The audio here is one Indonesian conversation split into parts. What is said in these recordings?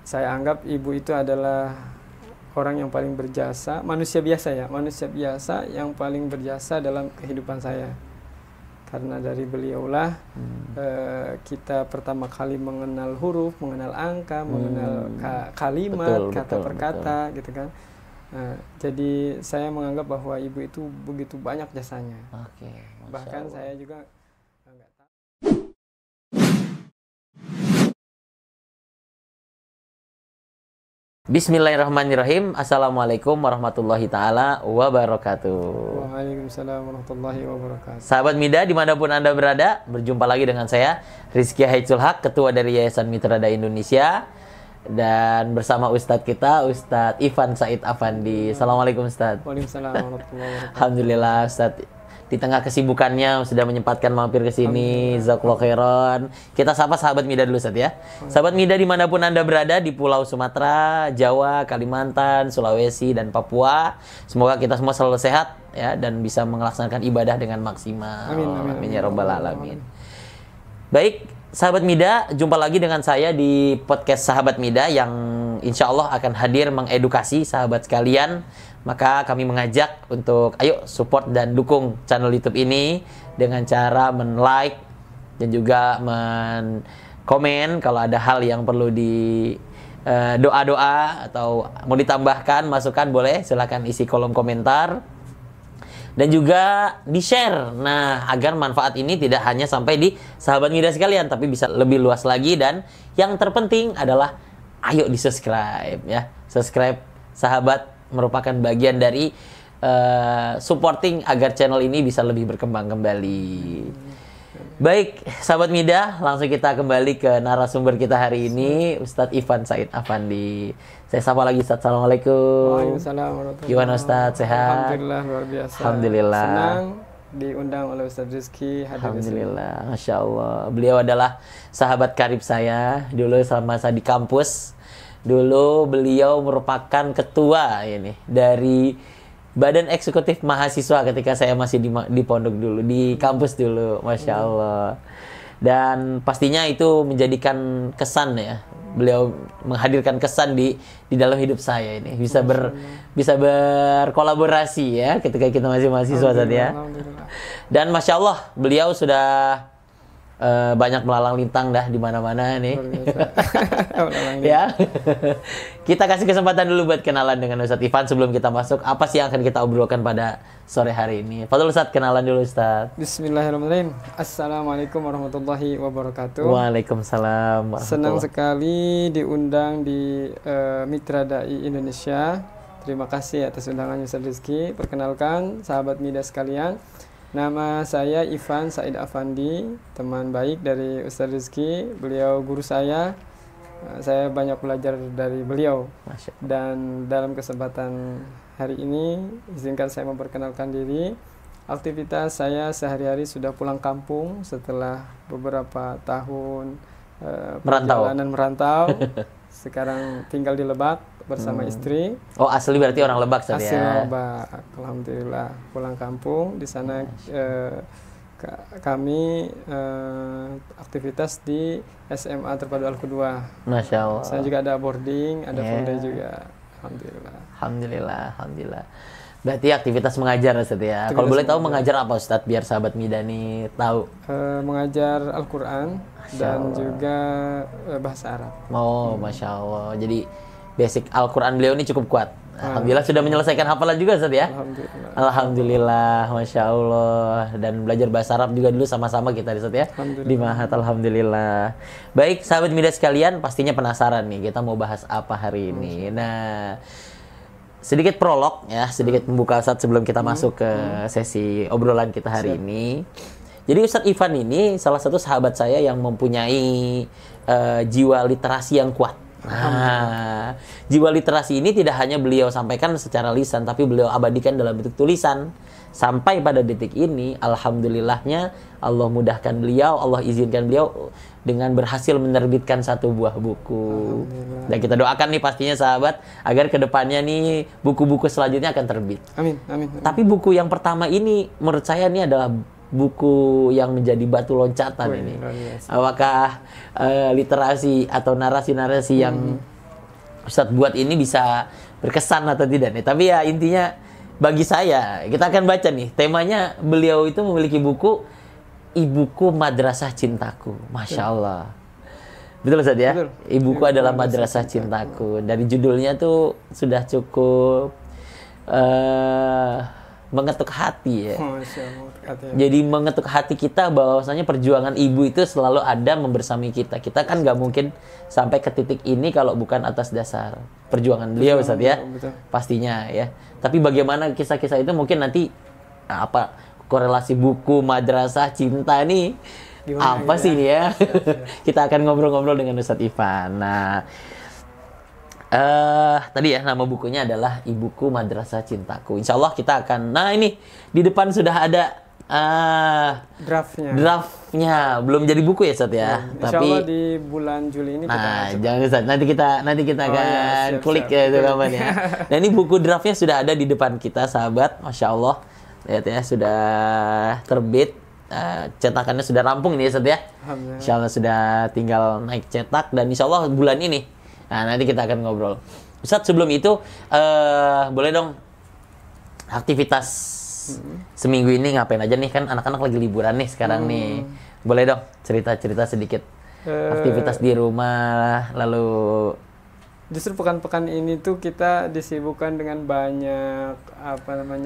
saya anggap ibu itu adalah orang yang paling berjasa, manusia biasa yang paling berjasa dalam kehidupan saya. Karena dari beliaulah kita pertama kali mengenal huruf, mengenal angka, mengenal kalimat, kata per kata, gitu kan. Jadi saya menganggap bahwa ibu itu begitu banyak jasanya. Bahkan saya juga nggak tahu. Bismillahirrahmanirrahim. Assalamualaikum warahmatullahi ta'ala wabarakatuh. Waalaikumsalam warahmatullahi wabarakatuh. Sahabat Mida dimanapun Anda berada, berjumpa lagi dengan saya Rizky Haitsul Haq, Ketua dari Yayasan Mitra Dai Indonesia. Dan bersama Ustadz kita, Ustadz Ivan Said Afandi. Assalamualaikum Ustadz. Waalaikumsalam warahmatullahi wabarakatuh. Alhamdulillah Ustadz, di tengah kesibukannya sudah menyempatkan mampir ke sini. Jazakallahu khairan. Kita sapa sahabat Mida dulu Ustadz ya. Sahabat Mida dimanapun Anda berada di Pulau Sumatera, Jawa, Kalimantan, Sulawesi, dan Papua. Semoga kita semua selalu sehat ya dan bisa melaksanakan ibadah dengan maksimal. Amin ya rabbal alamin. Baik, sahabat Mida, jumpa lagi dengan saya di podcast Sahabat Mida yang insya Allah akan hadir mengedukasi sahabat sekalian. Maka kami mengajak untuk ayo support dan dukung channel YouTube ini dengan cara men-like dan juga men-komen kalau ada hal yang perlu di doa-doa atau mau ditambahkan, masukan boleh, silakan isi kolom komentar. Dan juga di-share. Nah, agar manfaat ini tidak hanya sampai di sahabat Mida sekalian, tapi bisa lebih luas lagi. Dan yang terpenting adalah ayo di-subscribe ya. Subscribe sahabat merupakan bagian dari supporting agar channel ini bisa lebih berkembang kembali. Baik, sahabat Mida, langsung kita kembali ke narasumber kita hari ini, Ustadz Ivan Said Afandi. Saya sapa lagi Ustadz. Assalamualaikum. Waalaikumsalam warahmatullahi wabarakatuh. Gimana Ustadz, sehat? Alhamdulillah, luar biasa. Alhamdulillah. Senang diundang oleh Ustadz Rizky hadir. Alhamdulillah, Masya Allah. Beliau adalah sahabat karib saya dulu sama saya di kampus. Dulu beliau merupakan ketua ini dari Badan Eksekutif Mahasiswa ketika saya masih di pondok dulu, di kampus dulu, Masya Allah. Dan pastinya itu menjadikan kesan ya. Beliau menghadirkan kesan di dalam hidup saya ini. Bisa berkolaborasi ya ketika kita masih mahasiswa saat ya. Dan Masya Allah, beliau sudah banyak melalang lintang dah di mana-mana nih. Ya. Kita kasih kesempatan dulu buat kenalan dengan Ustadz Ivan sebelum kita masuk. Apa sih yang akan kita obrolkan pada sore hari ini? Fadhol Ustadz, kenalan dulu Ustadz. Bismillahirrahmanirrahim. Assalamualaikum warahmatullahi wabarakatuh. Waalaikumsalam warahmatullahi. Senang sekali diundang di Mitra Dai Indonesia. Terima kasih atas undangannya Ustadz Rizky. Perkenalkan sahabat Mida sekalian. Nama saya Ivan Said Afandi, teman baik dari Ustadz Rizky. Beliau guru saya banyak belajar dari beliau. Dan dalam kesempatan hari ini, izinkan saya memperkenalkan diri. Aktivitas saya sehari-hari sudah pulang kampung setelah beberapa tahun perjalanan merantau. Sekarang tinggal di Lebak bersama istri. Oh, asli berarti orang Lebak saja. Asli Lebak, alhamdulillah. Pulang kampung di sana kami aktivitas di SMA Terpadu Al-Qudwah. Masya Allah. Saya juga ada boarding, ada full day juga. Alhamdulillah. Alhamdulillah. Berarti aktivitas mengajar Ustadz ya. Kalau boleh tahu mengajar apa Ustadz biar sahabat Mida nih tahu? Mengajar Al-Quran dan juga bahasa Arab. Oh, Masya Allah. Jadi basic Al-Quran beliau ini cukup kuat. Alhamdulillah sudah menyelesaikan hafalan juga Ustadz ya? Alhamdulillah, Masya Allah. Dan belajar bahasa Arab juga dulu sama-sama kita Ustadz ya? Di Mahat, Alhamdulillah. Baik, sahabat Mida sekalian, pastinya penasaran nih kita mau bahas apa hari ini. Nah, sedikit prolog ya, sedikit pembuka Ustadz sebelum kita masuk ke sesi obrolan kita hari ini. Jadi Ustadz Ivan ini salah satu sahabat saya yang mempunyai jiwa literasi yang kuat. Nah, jiwa literasi ini tidak hanya beliau sampaikan secara lisan, tapi beliau abadikan dalam bentuk tulisan. Sampai pada detik ini, alhamdulillahnya Allah mudahkan beliau, Allah izinkan beliau dengan berhasil menerbitkan satu buah buku. Dan kita doakan nih pastinya sahabat, agar kedepannya nih buku-buku selanjutnya akan terbit. Amin. Tapi buku yang pertama ini menurut saya ini adalah buku yang menjadi batu loncatan ini. Apakah literasi atau narasi-narasi yang Ustadz buat ini bisa berkesan atau tidak nih. Tapi ya intinya bagi saya, kita akan baca nih. Temanya beliau itu memiliki buku Ibuku Madrasah Cintaku. Masya Allah. Betul Ustadz ya? Betul. Ibuku adalah Madrasah Cintaku. Dari judulnya tuh sudah cukup mengetuk hati ya. Masya Allah, katanya. Jadi mengetuk hati kita bahwasanya perjuangan ibu itu selalu ada membersami kita. Kita kan nggak mungkin sampai ke titik ini kalau bukan atas dasar perjuangan beliau Ustadz ya. Betul. Pastinya ya. Tapi bagaimana kisah-kisah itu mungkin nanti apa korelasi buku Madrasah Cinta nih Gimana apa gitu sih ini ya? Kita akan ngobrol-ngobrol dengan Ustadz Ivan. Nah, tadi ya nama bukunya adalah Ibuku Madrasah Cintaku. Insya Allah kita akan. Nah ini di depan sudah ada draftnya. Belum jadi buku ya Ustadz ya. Insya Allah di bulan Juli ini nah jangan Ustadz. Nanti kita akan siap, kulik siap. ya itu kapannya. Nah ini buku draftnya sudah ada di depan kita sahabat. Masya Allah. Lihat ya sudah terbit. Cetakannya sudah rampung ini ya Ustadz ya. Insya Allah sudah tinggal naik cetak dan insya Allah bulan ini. Nah, nanti kita akan ngobrol. Ustadz, sebelum itu, boleh dong aktivitas seminggu ini ngapain aja nih? Kan anak-anak lagi liburan nih sekarang nih. Boleh dong cerita-cerita sedikit. Aktivitas di rumah, lalu... Justru pekan-pekan ini tuh kita disibukkan dengan banyak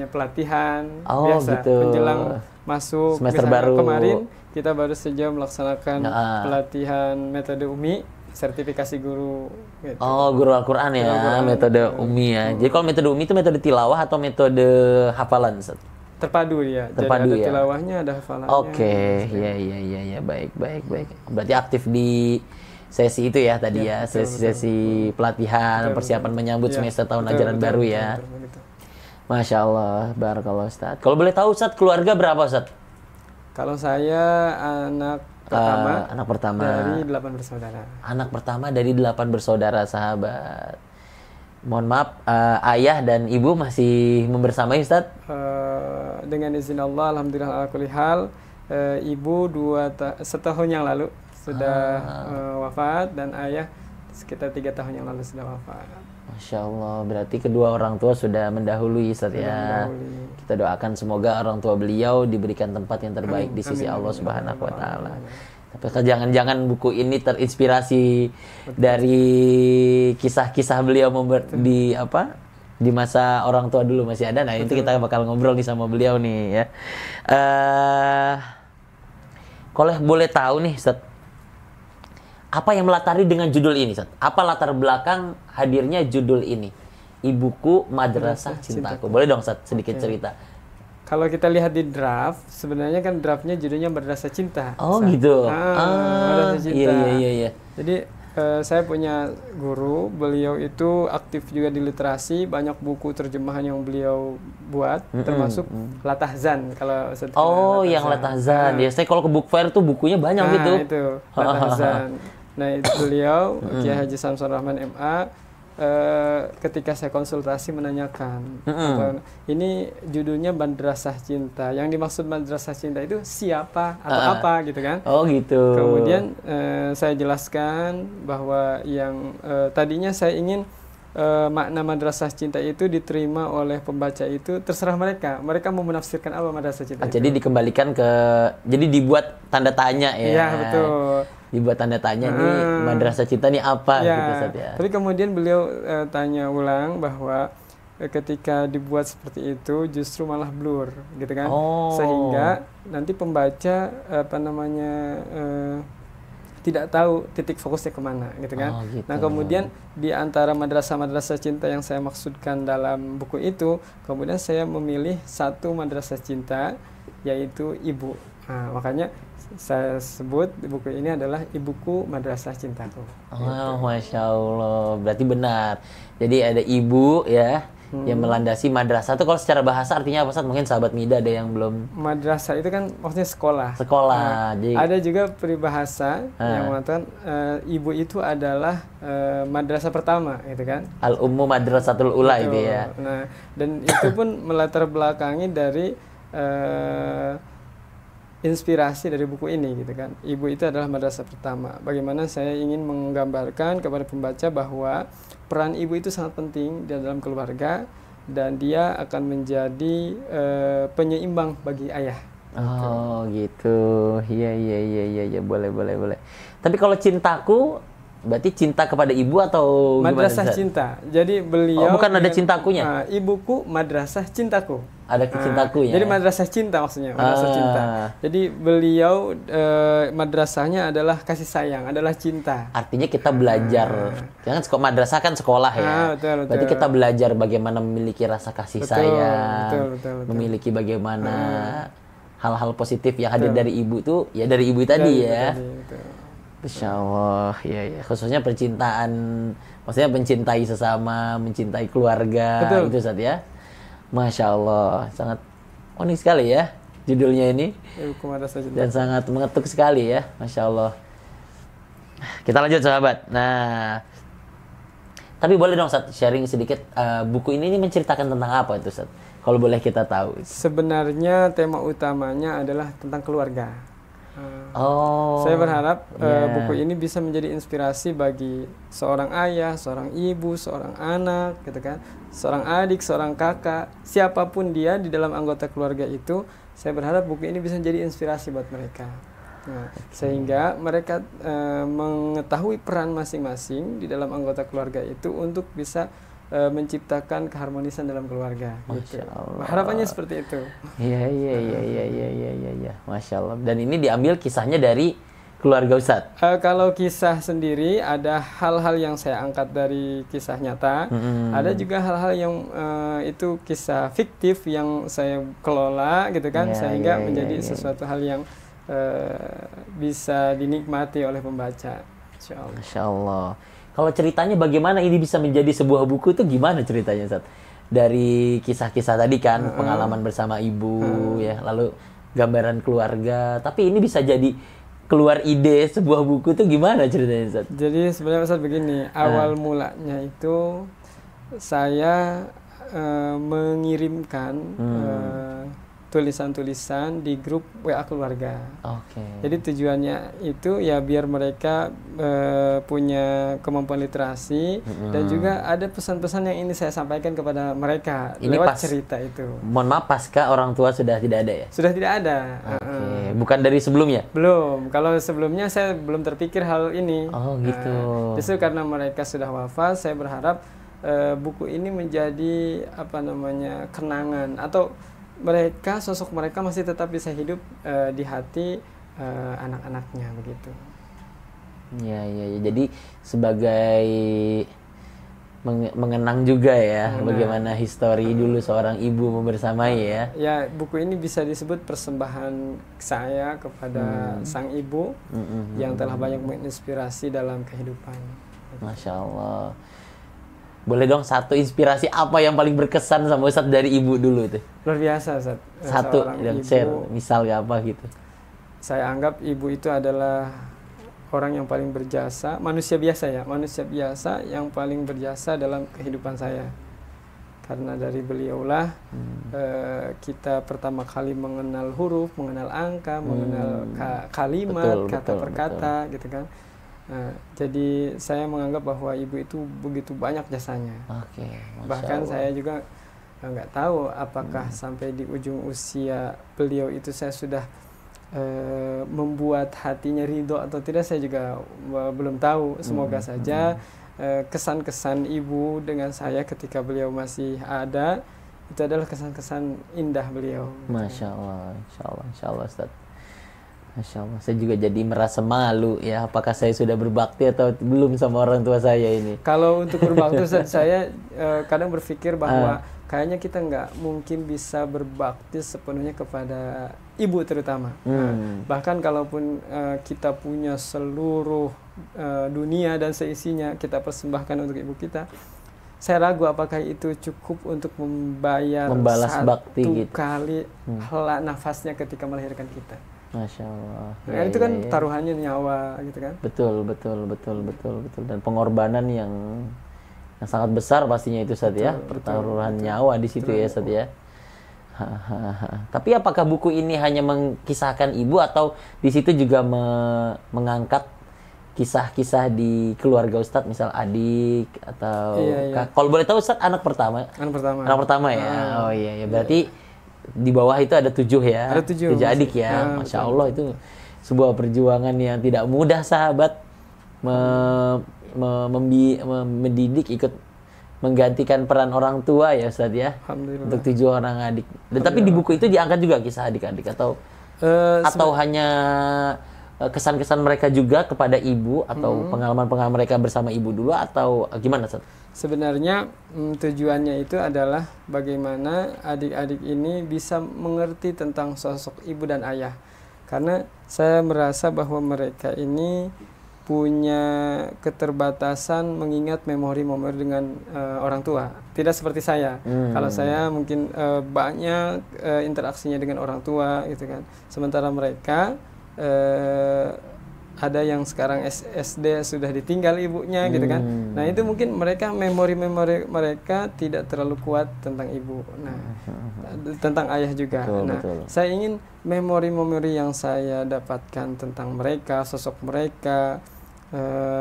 pelatihan biasa gitu. menjelang masuk semester misalnya baru. Kemarin kita baru saja melaksanakan pelatihan metode UMI, sertifikasi guru gitu. Guru Al-Quran ya, Al-Quran. metode UMI ya. Jadi kalau metode UMI itu metode tilawah atau metode hafalan? Terpadu ya. Terpadu jadi ada ya. tilawahnya, ada hafalannya. Oke, ya, baik. Berarti aktif di sesi itu ya tadi ya, sesi pelatihan, persiapan menyambut semester tahun ajaran baru ya. Betul. Masya Allah, barakallah Ustadz. Kalau boleh tahu Ustadz, keluarga berapa Ustadz? Kalau saya anak pertama dari 8 bersaudara. Anak pertama dari 8 bersaudara sahabat. Mohon maaf, ayah dan ibu masih membersamai Ustadz? Dengan izin Allah, alhamdulillah ala kulli hal, ibu setahun yang lalu sudah wafat dan ayah sekitar 3 tahun yang lalu sudah wafat. Masya Allah, berarti kedua orang tua sudah mendahului Ustadz ya. Kita doakan semoga orang tua beliau diberikan tempat yang terbaik di sisi Allah Subhanahu wa Ta'ala. Tapi jangan-jangan buku ini terinspirasi dari kisah-kisah beliau di masa orang tua dulu masih ada. Nah, itu kita bakal ngobrol nih sama beliau nih ya. Kalau boleh tahu nih Ustadz, apa yang melatari dengan judul ini, Ustadz? Apa latar belakang hadirnya judul ini? Ibuku Madrasah Cintaku. Boleh dong, Ustadz, sedikit cerita. Kalau kita lihat di draft, sebenarnya kan draftnya judulnya Madrasah Cinta. Oh, gitu. Madrasah Cinta. Iya. Jadi saya punya guru, beliau itu aktif juga di literasi, banyak buku terjemahan yang beliau buat, termasuk Latahzan. Kalau yang Latahzan. Ya, saya kalau ke book fair tuh bukunya banyak gitu. Itu Latahzan. Nah, itu beliau Kiai Haji Samsul Rahman MA. Ketika saya konsultasi menanyakan ini judulnya Madrasah Cinta, yang dimaksud Madrasah Cinta itu siapa atau apa gitu kan. Oh gitu. Kemudian saya jelaskan bahwa yang tadinya saya ingin makna Madrasah Cinta itu diterima oleh pembaca itu terserah mereka mau menafsirkan apa Madrasah Cinta itu. Jadi dikembalikan jadi dibuat tanda tanya ya. Iya, betul. Dibuat tanda tanya nih Madrasah Cinta nih apa ya, gitu Ustadz ya. Tapi kemudian beliau tanya ulang bahwa ketika dibuat seperti itu justru malah blur gitu kan. Sehingga nanti pembaca tidak tahu titik fokusnya kemana gitu kan. Gitu. Nah, kemudian di antara madrasah-madrasah cinta yang saya maksudkan dalam buku itu, kemudian saya memilih satu madrasah cinta, yaitu ibu. Nah, makanya saya sebut buku ini adalah Ibuku Madrasah Cintaku. Masya Allah, berarti benar. Jadi ada ibu ya yang melandasi madrasah. Itu kalau secara bahasa artinya apa Ustadz? Mungkin sahabat Mida ada yang belum. Madrasah itu kan maksudnya sekolah. Jadi ada juga peribahasa yang mengatakan ibu itu adalah madrasah pertama, gitu kan? Al-Ummu Madrasatul Ula itu ya. Nah, dan itu pun melatar belakangi dari inspirasi dari buku ini gitu kan. Ibu itu adalah madrasah pertama. Bagaimana saya ingin menggambarkan kepada pembaca bahwa peran ibu itu sangat penting di dalam keluarga dan dia akan menjadi penyeimbang bagi ayah. Oh gitu, iya, boleh. Tapi kalau cintaku, berarti cinta kepada ibu atau madrasah gimana? Cinta. Jadi beliau bukan ada cintakunya? Ibuku madrasah cintaku. Ada cintaku ya. Jadi madrasah cinta maksudnya, madrasah cinta. Jadi beliau madrasahnya adalah kasih sayang, adalah cinta. Artinya kita belajar. Jangan madrasah kan sekolah ya. Betul. Berarti kita belajar bagaimana memiliki rasa kasih sayang, betul. memiliki bagaimana hal-hal positif yang hadir dari ibu tuh, ya dari ibu tadi ya. Masya Allah, ya. Khususnya percintaan, maksudnya mencintai sesama, mencintai keluarga, itu Ustaz ya. Masya Allah, sangat unik sekali ya judulnya ini. Dan sangat mengetuk sekali ya, Masya Allah. Kita lanjut sahabat. Nah, tapi boleh dong Ustaz sharing sedikit, buku ini menceritakan tentang apa itu Ustaz? Kalau boleh kita tahu. Sebenarnya tema utamanya adalah tentang keluarga. Saya berharap buku ini bisa menjadi inspirasi bagi seorang ayah, seorang ibu, seorang anak, gitu kan, seorang adik, seorang kakak, siapapun dia di dalam anggota keluarga itu. Saya berharap buku ini bisa menjadi inspirasi buat mereka. Sehingga mereka mengetahui peran masing-masing di dalam anggota keluarga itu untuk bisa menciptakan keharmonisan dalam keluarga. Masya Allah. Harapannya seperti itu. Iya. Masya Allah. Dan ini diambil kisahnya dari keluarga Ustadz. Kalau kisah sendiri ada hal-hal yang saya angkat dari kisah nyata. Ada juga hal-hal yang itu kisah fiktif yang saya kelola gitu kan, sehingga menjadi sesuatu hal yang bisa dinikmati oleh pembaca. Insya Allah. Masya Allah. Kalau ceritanya bagaimana ini bisa menjadi sebuah buku itu gimana ceritanya Ustaz? Dari kisah-kisah tadi kan, pengalaman bersama ibu ya, lalu gambaran keluarga, tapi ini bisa jadi keluar ide sebuah buku itu gimana ceritanya Ustaz? Jadi sebenarnya Ustaz begini, awal mulanya itu saya mengirimkan tulisan-tulisan di grup WA keluarga. Jadi tujuannya itu ya biar mereka punya kemampuan literasi dan juga ada pesan-pesan yang ini saya sampaikan kepada mereka ini lewat cerita itu. Mohon maaf, pasca orang tua sudah tidak ada ya? Sudah tidak ada. Bukan dari sebelumnya? Belum. Kalau sebelumnya saya belum terpikir hal ini. Oh gitu. Justru karena mereka sudah wafat, saya berharap buku ini menjadi kenangan, atau mereka, sosok mereka masih tetap bisa hidup di hati anak-anaknya begitu. Ya. Jadi sebagai mengenang juga ya bagaimana histori dulu seorang ibu membersamai ya. Ya, buku ini bisa disebut persembahan saya kepada sang ibu yang telah banyak menginspirasi dalam kehidupan. Masya Allah. Boleh dong satu inspirasi apa yang paling berkesan sama Ustadz dari ibu dulu itu? Luar biasa Ustadz. Satu dan share, misal apa gitu. Saya anggap ibu itu adalah orang yang paling berjasa, manusia biasa yang paling berjasa dalam kehidupan saya. Karena dari beliaulah kita pertama kali mengenal huruf, mengenal angka, mengenal kalimat, kata per kata gitu kan. Jadi saya menganggap bahwa ibu itu begitu banyak jasanya. Bahkan saya juga nggak tahu apakah sampai di ujung usia beliau itu saya sudah membuat hatinya ridho atau tidak, saya juga belum tahu. Semoga saja kesan-kesan ibu dengan saya ketika beliau masih ada itu adalah kesan-kesan indah beliau. Masya Allah, Insya Allah Ustaz. Masya Allah, saya juga jadi merasa malu ya, apakah saya sudah berbakti atau belum sama orang tua saya ini. Kalau untuk berbakti saya kadang berpikir bahwa kayaknya kita nggak mungkin bisa berbakti sepenuhnya kepada ibu terutama. Bahkan kalaupun kita punya seluruh dunia dan seisinya kita persembahkan untuk ibu kita, saya ragu apakah itu cukup untuk membalas bakti gitu. Kali hela nafasnya ketika melahirkan kita. Masya Allah. Itu kan taruhannya nyawa gitu kan. Betul. Dan pengorbanan yang sangat besar pastinya itu Ustaz ya. Pertaruhan nyawa di situ ya Ustaz ya. Tapi apakah buku ini hanya mengkisahkan ibu atau di situ juga mengangkat kisah-kisah di keluarga Ustadz, misal adik atau kalau boleh tahu Ustadz anak pertama? Anak pertama ya. Oh iya, berarti di bawah itu ada 7 ya. Ada 7 adik ya. Masya Allah, itu sebuah perjuangan yang tidak mudah, sahabat. Mendidik, ikut menggantikan peran orang tua ya Ustadz ya. Alhamdulillah. Untuk 7 orang adik. Tapi di buku itu diangkat juga kisah adik-adik atau hanya kesan-kesan mereka juga kepada ibu atau pengalaman-pengalaman mereka bersama ibu dulu atau gimana Ustadz? Sebenarnya tujuannya itu adalah bagaimana adik-adik ini bisa mengerti tentang sosok ibu dan ayah. Karena saya merasa bahwa mereka ini punya keterbatasan mengingat memori-memori dengan orang tua. Tidak seperti saya. Kalau saya mungkin banyak interaksinya dengan orang tua gitu kan. Sementara mereka ada yang sekarang SD sudah ditinggal ibunya gitu kan. Nah, itu mungkin mereka memori-memori mereka tidak terlalu kuat tentang ibu. Nah, tentang ayah juga. Betul. Saya ingin memori-memori yang saya dapatkan tentang mereka, sosok mereka,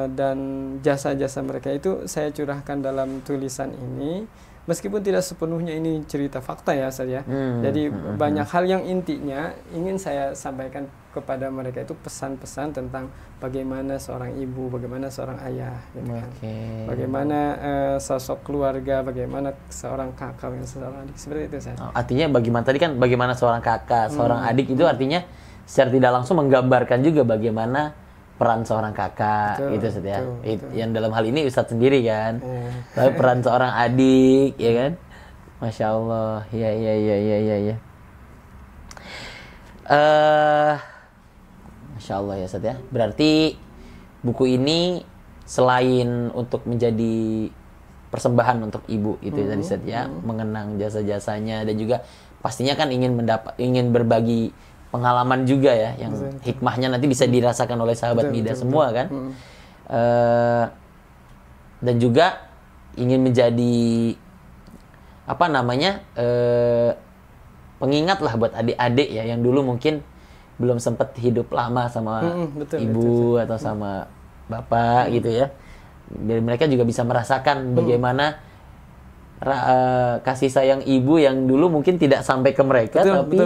dan jasa-jasa mereka itu saya curahkan dalam tulisan ini, meskipun tidak sepenuhnya ini cerita fakta ya Ustaz ya. Jadi banyak hal yang intinya ingin saya sampaikan kepada mereka itu pesan-pesan tentang bagaimana seorang ibu, bagaimana seorang ayah gitu kan. Bagaimana sosok keluarga, bagaimana seorang kakak dan seorang adik, seperti itu Ustaz. Artinya bagaimana seorang kakak, seorang adik itu artinya secara tidak langsung menggambarkan juga bagaimana peran seorang kakak, itu Ustaz ya. Yang dalam hal ini Ustaz sendiri kan. Tapi peran seorang adik, ya kan? Masya Allah. Ya. Masya Allah ya Ustaz ya. Berarti buku ini selain untuk menjadi persembahan untuk ibu itu tadi Ustaz ya, mengenang jasa-jasanya dan juga pastinya kan ingin berbagi pengalaman juga ya, yang hikmahnya nanti bisa dirasakan oleh sahabat Mida semua kan. Dan juga ingin menjadi pengingat lah buat adik-adik ya yang dulu mungkin belum sempat hidup lama sama ibu atau sama bapak gitu ya. Biar mereka juga bisa merasakan bagaimana kasih sayang ibu yang dulu mungkin tidak sampai ke mereka, tapi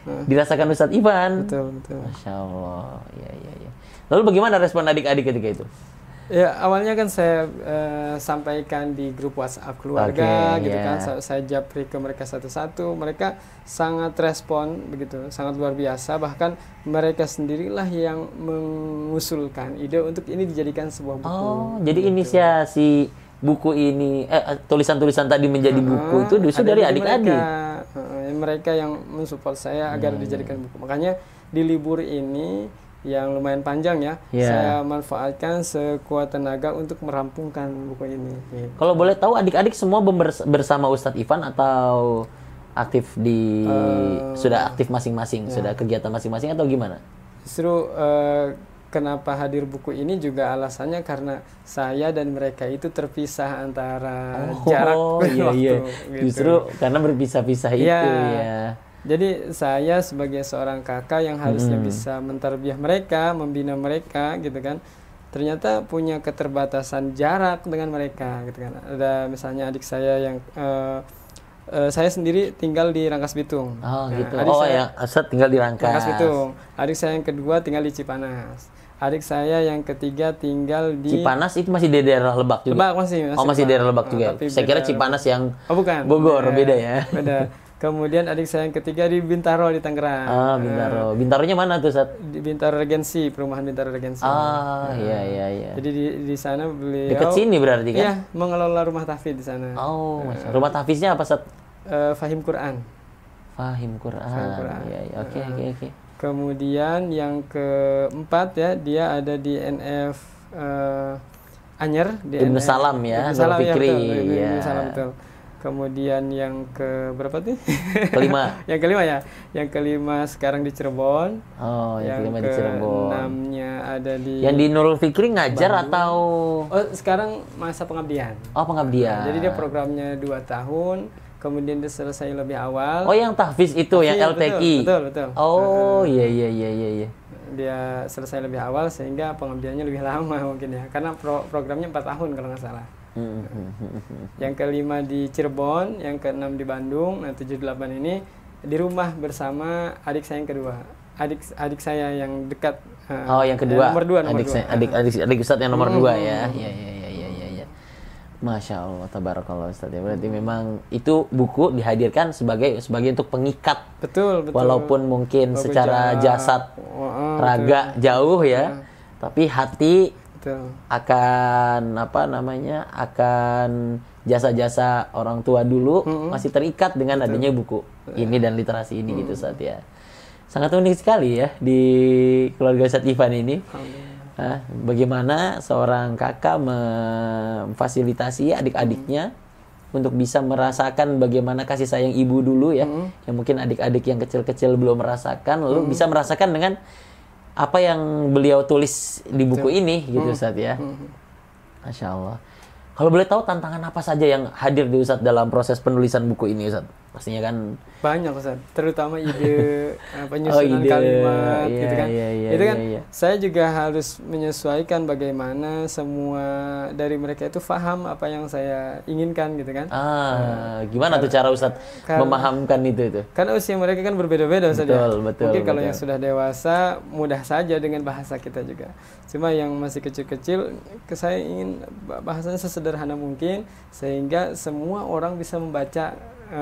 dirasakan Ustadz Ivan. Betul. Masya Allah. Ya. Lalu bagaimana respon adik-adik ketika itu? Ya, awalnya kan saya sampaikan di grup WhatsApp keluarga gitu kan. Saya japri ke mereka satu-satu. Mereka sangat respon begitu, sangat luar biasa. Bahkan mereka sendirilah yang mengusulkan ide untuk ini dijadikan sebuah buku. Oh, jadi inisiasi buku ini, tulisan-tulisan tadi menjadi buku itu justru dari adik-adik. Mereka yang mensupport saya agar dijadikan buku. Makanya di libur ini yang lumayan panjang ya, saya manfaatkan sekuat tenaga untuk merampungkan buku ini. Kalau boleh tahu adik-adik semua bersama Ustadz Ivan atau aktif sudah aktif masing-masing, sudah kegiatan masing-masing atau gimana? Justru kenapa hadir buku ini juga alasannya karena saya dan mereka itu terpisah antara jarak dan waktu. Gitu. Justru karena berpisah-pisah itu ya. Jadi saya sebagai seorang kakak yang harusnya bisa mentarbiah mereka, membina mereka gitu kan, ternyata punya keterbatasan jarak dengan mereka gitu kan. Ada misalnya adik saya yang saya sendiri tinggal di Rangkas Bitung. Gitu. Ustadz tinggal di Rangkas Bitung. Adik saya yang kedua tinggal di Cipanas. Adik saya yang ketiga tinggal di Cipanas. Itu masih di daerah Lebak juga? Masih daerah Lebak juga. Saya kira Cipanas yang Bogor, beda ya. Beda. Kemudian adik saya yang ketiga di Bintaro di Tangerang. Bintaro. Bintaronya mana tuh, Ustaz? Di Bintaro Regensi, perumahan Bintaro Regensi. Iya. Jadi di sana beliau dekat sini berarti kan? Iya, mengelola rumah tahfidz di sana. Rumah tahfidznya apa, Ustaz? Fahim Quran. Fahim Quran. Iya. Oke. Kemudian yang keempat ya, dia ada di NF Anyer di Ibnu Salam ya, Nur Fikri. Ibnu Salam betul. Kemudian yang ke berapa tuh? Kelima. Yang kelima ya. Yang kelima sekarang di Cirebon. Yang kelima di Cirebon. Enamnya ada di. Yang di Nurul Fikri ngajar Bandung. Atau? Sekarang masa pengabdian. Pengabdian. Jadi dia programnya 2 tahun. kemudian dia selesai lebih awal. Oh, yang tahfiz itu, yang LTQ. Betul. Oh, iya. Dia selesai lebih awal sehingga pengambilannya lebih lama mungkin ya, karena programnya 4 tahun kalau nggak salah. Yang ke-5 di Cirebon, yang ke-6 di Bandung. Nah 7, 8 ini di rumah bersama adik saya yang kedua, adik saya yang dekat. Yang kedua. Nomor 2. Adik Ustadz yang nomor 2 ya. Iya. Masya Allah, tabarakallah Ustadz ya. Berarti memang itu buku dihadirkan sebagai untuk pengikat. Betul. Walaupun mungkin secara jasad, raga jauh ya, tapi hati akan akan jasa-jasa orang tua dulu masih terikat dengan adanya buku ini dan literasi ini gitu Ustadz ya. Sangat unik sekali ya di keluarga Ustadz Ivan ini. Bagaimana seorang kakak memfasilitasi adik-adiknya untuk bisa merasakan bagaimana kasih sayang ibu dulu ya, yang mungkin adik-adik yang kecil-kecil belum merasakan, lalu bisa merasakan dengan apa yang beliau tulis di buku ini gitu Ustadz ya. Masya Allah. Kalau boleh tahu tantangan apa saja yang hadir di Ustadz dalam proses penulisan buku ini Ustadz? Pastinya kan banyak Ustadz, terutama ide penyusunan kalimat gitu kan. Itu kan saya juga harus menyesuaikan bagaimana semua dari mereka itu paham apa yang saya inginkan gitu kan. Gimana tuh cara Ustadz memahamkan itu? Karena usia mereka kan berbeda-beda Ustadz ya. Betul. Mungkin kalau yang sudah dewasa mudah saja dengan bahasa kita juga. Cuma yang masih kecil-kecil, saya ingin bahasanya sesederhana mungkin sehingga semua orang bisa membaca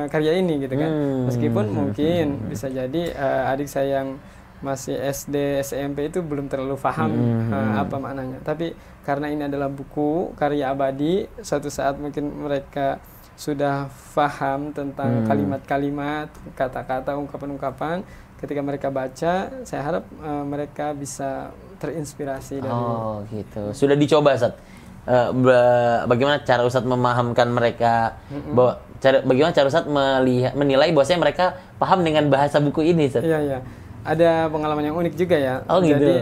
karya ini gitu kan. Meskipun mungkin bisa jadi adik saya yang masih SD, SMP itu belum terlalu paham apa maknanya. Tapi karena ini adalah buku karya abadi, suatu saat mungkin mereka sudah paham tentang kalimat-kalimat, kata-kata, ungkapan-ungkapan. Ketika mereka baca, saya harap mereka bisa terinspirasi dari. Oh gitu. Sudah dicoba Ustadz? Bagaimana cara Ustadz memahamkan mereka bagaimana cara Ustadz menilai bahwasanya mereka paham dengan bahasa buku ini Ustadz? Iya. Ada pengalaman yang unik juga ya. Gitu. Jadi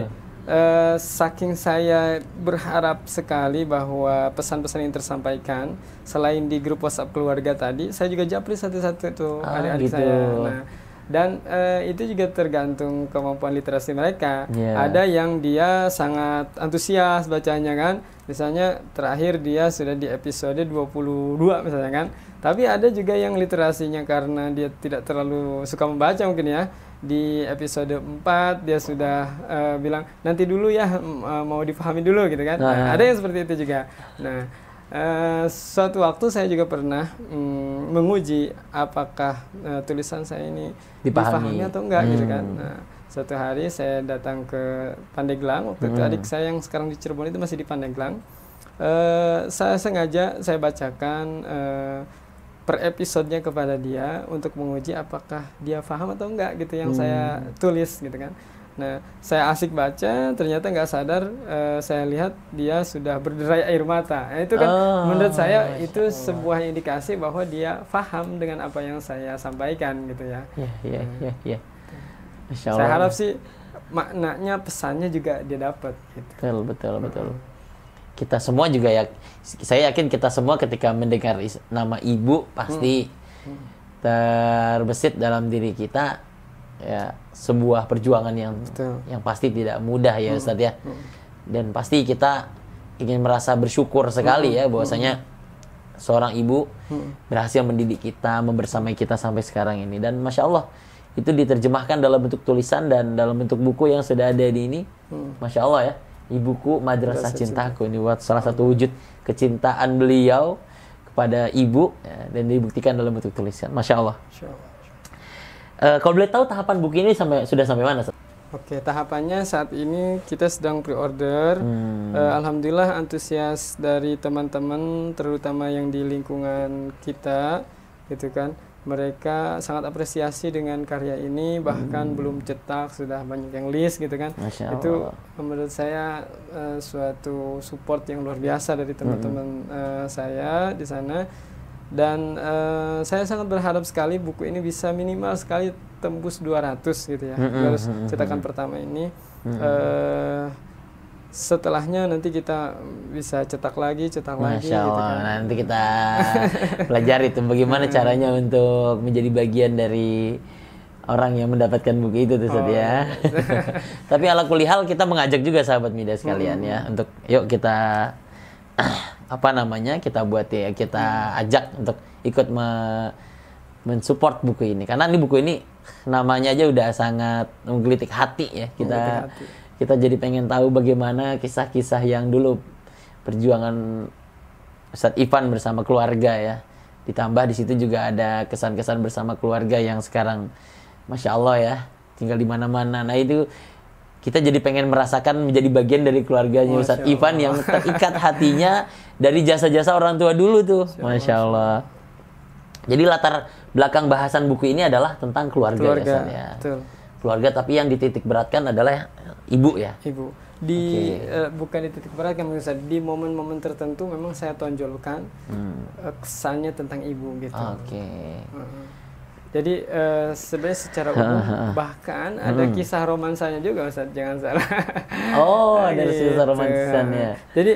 saking saya berharap sekali bahwa pesan-pesan yang tersampaikan selain di grup WhatsApp keluarga tadi, saya juga japri satu-satu tuh adik-adik saya. Nah, dan itu juga tergantung kemampuan literasi mereka. Ada yang dia sangat antusias bacanya kan. Misalnya terakhir dia sudah di episode 22 misalnya kan. Tapi ada juga yang literasinya karena dia tidak terlalu suka membaca mungkin ya. Di episode 4 dia sudah bilang nanti dulu ya, mau dipahami dulu gitu kan. Nah, ada yang seperti itu juga. Nah, suatu waktu saya juga pernah menguji apakah tulisan saya ini dipahami atau enggak gitu kan. Nah, suatu hari saya datang ke Pandeglang, waktu itu adik saya yang sekarang di Cirebon itu masih di Pandeglang. Saya sengaja saya bacakan per episodenya kepada dia untuk menguji apakah dia paham atau enggak gitu yang saya tulis gitu kan. Nah, saya asik baca, ternyata nggak sadar saya lihat dia sudah berderai air mata. Nah, itu kan menurut saya itu sebuah indikasi bahwa dia paham dengan apa yang saya sampaikan gitu ya. Iya. Saya harap sih maknanya, pesannya juga dia dapat. Gitu. Betul. Kita semua juga ya, saya yakin kita semua ketika mendengar nama ibu pasti terbesit dalam diri kita ya sebuah perjuangan yang pasti tidak mudah ya Ustadz ya. Dan pasti kita ingin merasa bersyukur sekali ya bahwasanya seorang ibu berhasil mendidik kita, membersamai kita sampai sekarang ini. Dan Masya Allah itu diterjemahkan dalam bentuk tulisan dan dalam bentuk buku yang sudah ada di ini. Masya Allah ya, Ibuku Madrasah Cintaku ini buat salah satu wujud kecintaan beliau kepada ibu ya, dan dibuktikan dalam bentuk tulisan. Masya Allah. Kalau boleh tahu tahapan buku ini sudah sampai mana? Oke, tahapannya saat ini kita sedang pre-order. Alhamdulillah antusias dari teman-teman, terutama yang di lingkungan kita, gitu kan. Mereka sangat apresiasi dengan karya ini, bahkan belum cetak sudah banyak yang list gitu kan. Itu menurut saya suatu support yang luar biasa dari teman-teman saya di sana. Dan saya sangat berharap sekali buku ini bisa minimal sekali tembus 200 gitu ya. Harus cetakan pertama ini. setelahnya nanti kita bisa cetak lagi Masya gitu Allah, kan. nanti kita pelajari itu bagaimana caranya untuk menjadi bagian dari orang yang mendapatkan buku itu tuh Ustaz ya. Tapi ala kulihal kita mengajak juga sahabat media sekalian ya untuk yuk kita kita buat ya, kita ajak untuk ikut mensupport buku ini, karena ini buku ini namanya aja udah sangat menggelitik hati ya. Kita jadi pengen tahu bagaimana kisah-kisah yang dulu perjuangan Ustadz Ivan bersama keluarga ya. Ditambah di situ juga ada kesan-kesan bersama keluarga yang sekarang Masya Allah ya, tinggal di mana-mana. Nah itu kita jadi pengen merasakan menjadi bagian dari keluarganya Ustadz Ivan yang terikat hatinya dari jasa-jasa orang tua dulu tuh. Masya Allah. Jadi latar belakang bahasan buku ini adalah tentang keluarga ya. Betul. Keluarga, tapi yang dititik beratkan adalah ibu ya. Ibu. Bukan dititik beratkan, di momen-momen tertentu memang saya tonjolkan kesannya tentang ibu gitu. Jadi sebenarnya secara umum bahkan ada kisah romansanya juga Ustaz, jangan salah. Ada kisah romansannya. Jadi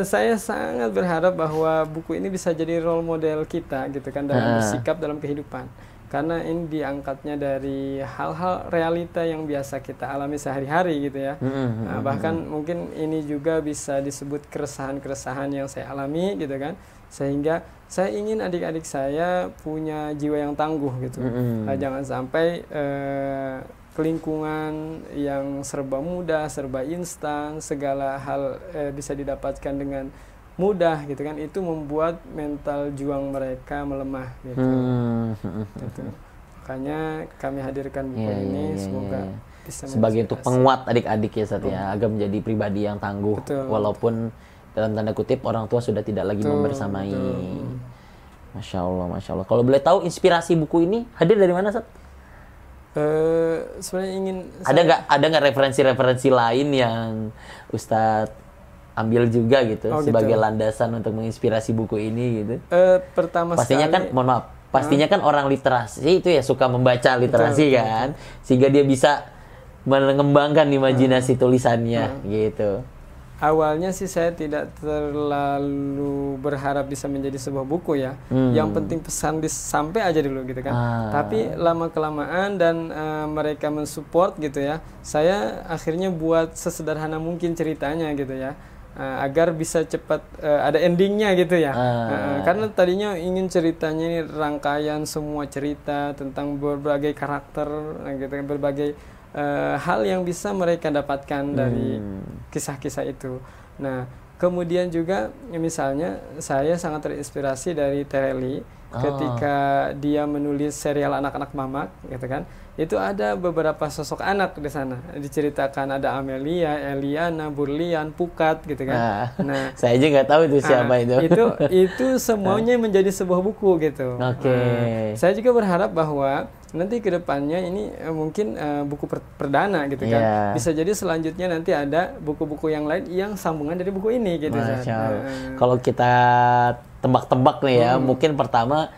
saya sangat berharap bahwa buku ini bisa jadi role model kita gitu kan dalam bersikap dalam kehidupan. Karena ini diangkatnya dari hal-hal realita yang biasa kita alami sehari-hari gitu ya. Bahkan mungkin ini juga bisa disebut keresahan-keresahan yang saya alami gitu kan. Sehingga saya ingin adik-adik saya punya jiwa yang tangguh gitu. Jangan sampai lingkungan yang serba mudah, serba instan, segala hal bisa didapatkan dengan mudah gitu kan, itu membuat mental juang mereka melemah gitu. Gitu. Makanya kami hadirkan buku ini semoga bisa sebagai untuk penguat adik-adik ya Ustaz ya, agar menjadi pribadi yang tangguh. Walaupun dalam tanda kutip orang tua sudah tidak lagi membersamai. Masya Allah, Masya Allah. Kalau boleh tahu inspirasi buku ini hadir dari mana Ustaz? Sebenarnya ingin ada nggak referensi-referensi lain yang Ustadz ambil juga gitu sebagai landasan untuk menginspirasi buku ini gitu? Pertama pastinya sekali, pastinya kan orang literasi itu ya suka membaca literasi kan, sehingga dia bisa mengembangkan imajinasi tulisannya gitu. Awalnya sih saya tidak terlalu berharap bisa menjadi sebuah buku ya. Yang penting pesan sampai aja dulu gitu kan. Tapi lama kelamaan dan mereka mensupport gitu ya, saya akhirnya buat sesederhana mungkin ceritanya gitu ya, agar bisa cepat ada endingnya gitu ya. Karena tadinya ingin ceritanya ini rangkaian semua cerita tentang berbagai karakter gitu kan, berbagai hal yang bisa mereka dapatkan dari kisah-kisah itu. Nah, kemudian juga misalnya saya sangat terinspirasi dari Tereli ketika dia menulis serial Anak-anak Mamak gitu kan. Itu ada beberapa sosok anak di sana. Diceritakan ada Amelia, Eliana, Burlian, Pukat gitu kan. Nah, saya aja nggak tahu itu siapa itu. Itu semuanya menjadi sebuah buku gitu. Saya juga berharap bahwa nanti ke depannya ini mungkin buku perdana gitu kan. Bisa jadi selanjutnya nanti ada buku-buku yang lain yang sambungan dari buku ini gitu. Kalau kita tebak-tebak nih ya, mungkin pertama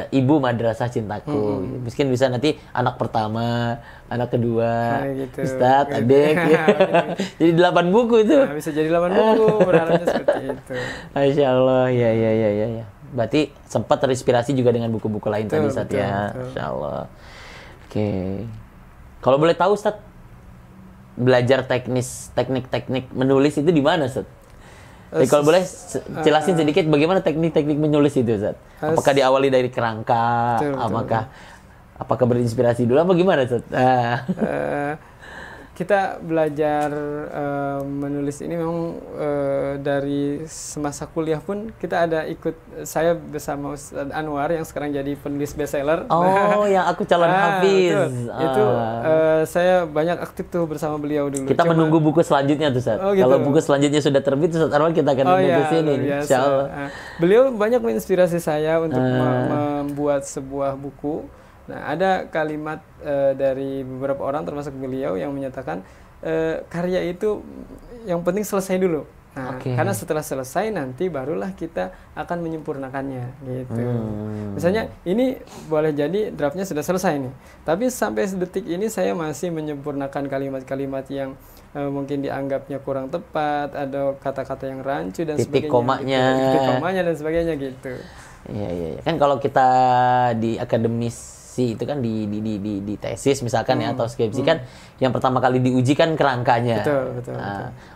Ibu Madrasah Cintaku. Mungkin bisa nanti anak pertama, anak kedua, gitu. Ustadz, adik. Jadi 8 buku itu. Bisa jadi 8 buku, berharapnya seperti itu. Masya Allah, ya. Berarti sempat terinspirasi juga dengan buku-buku lain tadi Ustadz ya. Masya Allah. Oke. Kalau boleh tahu Ustadz, belajar teknik-teknik menulis itu di mana Ustadz? Kalau boleh jelasin sedikit bagaimana teknik-teknik menulis itu Ustadz? Apakah diawali dari kerangka? Apakah berinspirasi dulu apa gimana Ustadz? Kita belajar menulis ini memang dari semasa kuliah pun kita ada ikut, saya bersama Ustadz Anwar yang sekarang jadi penulis bestseller. Yang aku calon hafiz. Itu saya banyak aktif tuh bersama beliau dulu. Kita menunggu buku selanjutnya tuh Ustadz. Gitu. Kalau buku selanjutnya sudah terbit Ustadz Anwar, kita akan menunggu sini. Insyaallah. Beliau banyak menginspirasi saya untuk membuat sebuah buku. Nah, ada kalimat dari beberapa orang termasuk beliau yang menyatakan karya itu yang penting selesai dulu. Nah, karena setelah selesai nanti barulah kita akan menyempurnakannya gitu. Misalnya ini boleh jadi draftnya sudah selesai nih, tapi sampai detik ini saya masih menyempurnakan kalimat-kalimat yang mungkin dianggapnya kurang tepat, ada kata-kata yang rancu dan Titik sebagainya. komanya. Gitu. Titik komanya dan sebagainya gitu. Iya, iya, iya. Kan kalau kita di akademisi itu kan di tesis misalkan ya atau skripsi kan yang pertama kali diuji kan kerangkanya. Betul.